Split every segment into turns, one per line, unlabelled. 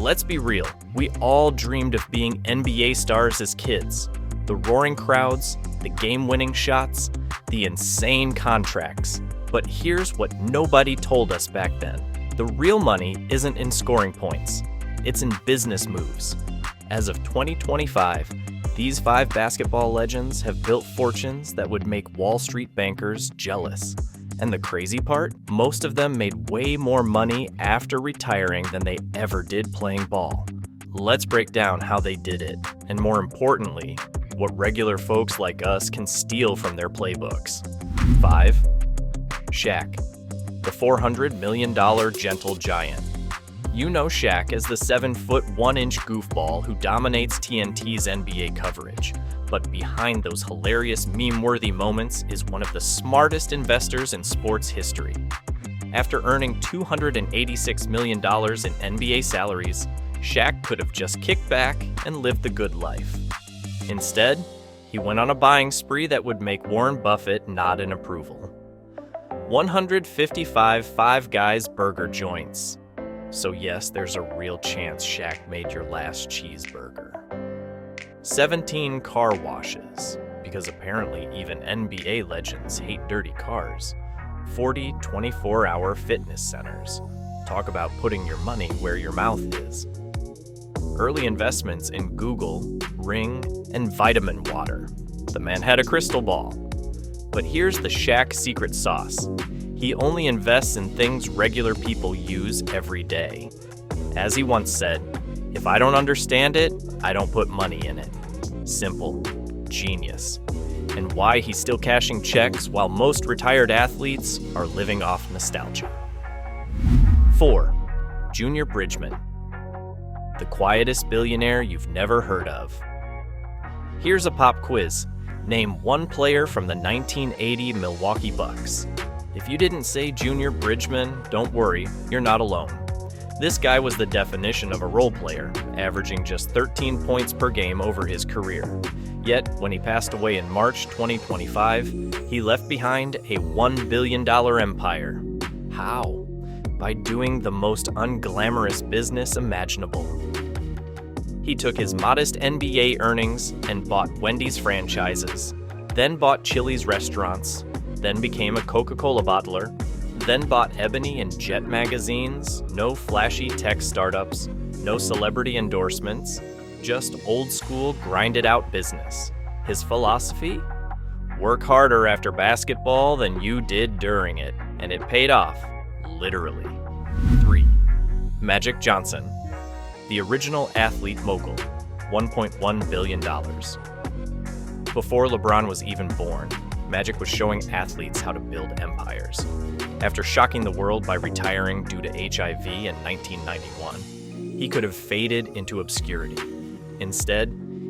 Let's be real, we all dreamed of being NBA stars as kids. The roaring crowds, the game-winning shots, the insane contracts. But here's what nobody told us back then. The real money isn't in scoring points. It's in business moves. As of 2025, these 5 basketball legends have built fortunes that would make Wall Street bankers jealous. And the crazy part? Most of them made way more money after retiring than they ever did playing ball. Let's break down how they did it, and more importantly, what regular folks like us can steal from their playbooks. 5. Shaq, the $400 million gentle giant. You know Shaq as the 7-foot 1-inch goofball who dominates TNT's NBA coverage. But behind those hilarious meme-worthy moments is one of the smartest investors in sports history. After earning $286 million in NBA salaries, Shaq could have just kicked back and lived the good life. Instead, he went on a buying spree that would make Warren Buffett nod in approval. 155 Five Guys burger joints. So yes, there's a real chance Shaq made your last cheeseburger. 17 car washes, because apparently even NBA legends hate dirty cars. 40 24-hour fitness centers. Talk about putting your money where your mouth is. Early investments in Google, Ring, and vitamin water. The man had a crystal ball. But here's the Shaq secret sauce. He only invests in things regular people use every day. As he once said, "If I don't understand it, I don't put money in it." Simple. Genius. And why he's still cashing checks while most retired athletes are living off nostalgia. 4. Junior Bridgeman, the quietest billionaire you've never heard of. Here's a pop quiz. Name one player from the 1980 Milwaukee Bucks. If you didn't say Junior Bridgeman, don't worry, you're not alone. This guy was the definition of a role player, averaging just 13 points per game over his career. Yet, when he passed away in March 2025, he left behind a $1 billion empire. How? By doing the most unglamorous business imaginable. He took his modest NBA earnings and bought Wendy's franchises, then bought Chili's restaurants, then became a Coca-Cola bottler, then bought Ebony and Jet magazines, no flashy tech startups, no celebrity endorsements, just old-school grinded-out business. His philosophy? Work harder after basketball than you did during it, and it paid off, literally. 3. Magic Johnson, the original athlete mogul, $1.1 billion. Before LeBron was even born, Magic was showing athletes how to build empires. After shocking the world by retiring due to HIV in 1991, he could have faded into obscurity. Instead,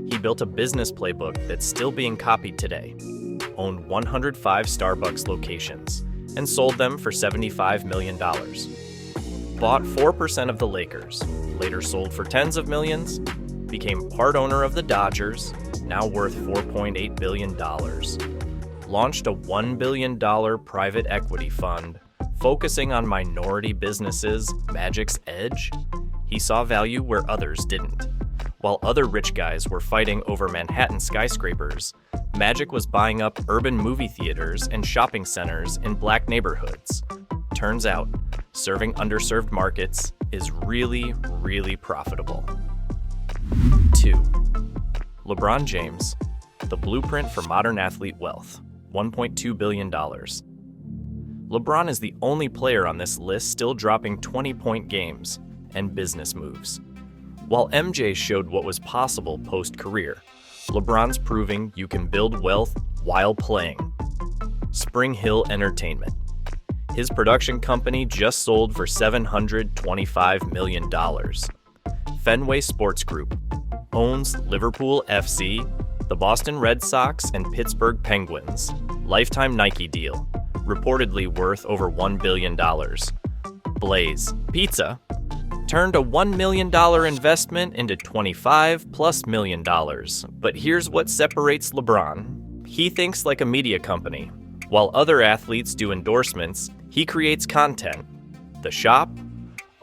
he built a business playbook that's still being copied today, owned 105 Starbucks locations, and sold them for $75 million. Bought 4% of the Lakers, later sold for tens of millions, became part owner of the Dodgers, now worth $4.8 billion. Launched a $1 billion private equity fund, focusing on minority businesses, Magic's edge. He saw value where others didn't. While other rich guys were fighting over Manhattan skyscrapers, Magic was buying up urban movie theaters and shopping centers in black neighborhoods. Turns out, serving underserved markets is really, really profitable. 2. LeBron James, the blueprint for modern athlete wealth, $1.2 billion. LeBron is the only player on this list still dropping 20-point games and business moves. While MJ showed what was possible post-career, LeBron's proving you can build wealth while playing. Spring Hill Entertainment. His production company just sold for $725 million. Fenway Sports Group owns Liverpool FC, the Boston Red Sox, and Pittsburgh Penguins. Lifetime Nike deal, reportedly worth over $1 billion. Blaze Pizza turned a $1 million investment into $25+ million. But here's what separates LeBron. He thinks like a media company. While other athletes do endorsements, he creates content. The Shop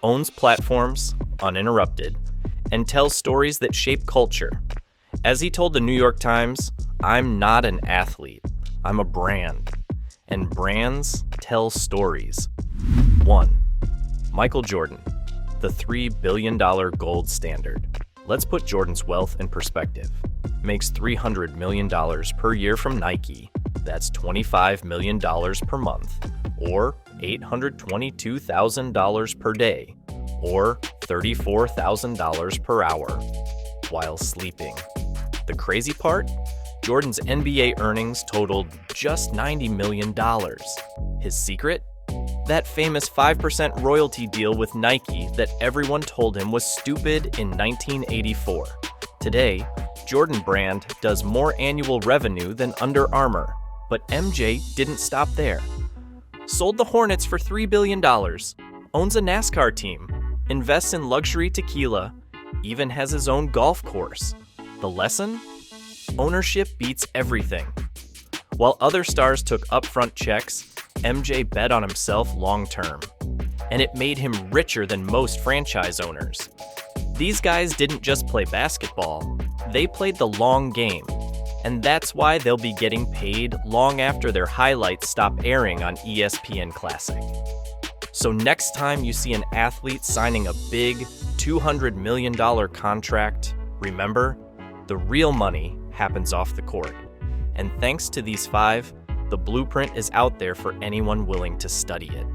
owns platforms, uninterrupted, and tells stories that shape culture. As he told the New York Times, "I'm not an athlete, I'm a brand. And brands tell stories." 1. Michael Jordan, the $3 billion gold standard. Let's put Jordan's wealth in perspective. Makes $300 million per year from Nike. That's $25 million per month, or $822,000 per day, or $34,000 per hour, while sleeping. The crazy part? Jordan's NBA earnings totaled just $90 million. His secret? That famous 5% royalty deal with Nike that everyone told him was stupid in 1984. Today, Jordan Brand does more annual revenue than Under Armour, but MJ didn't stop there. Sold the Hornets for $3 billion, owns a NASCAR team, invests in luxury tequila, even has his own golf course. The lesson? Ownership beats everything. While other stars took upfront checks, MJ bet on himself long-term, and it made him richer than most franchise owners. These guys didn't just play basketball, they played the long game, and that's why they'll be getting paid long after their highlights stop airing on ESPN Classic. So next time you see an athlete signing a big $200 million contract, remember, the real money happens off the court. And thanks to these 5, the blueprint is out there for anyone willing to study it.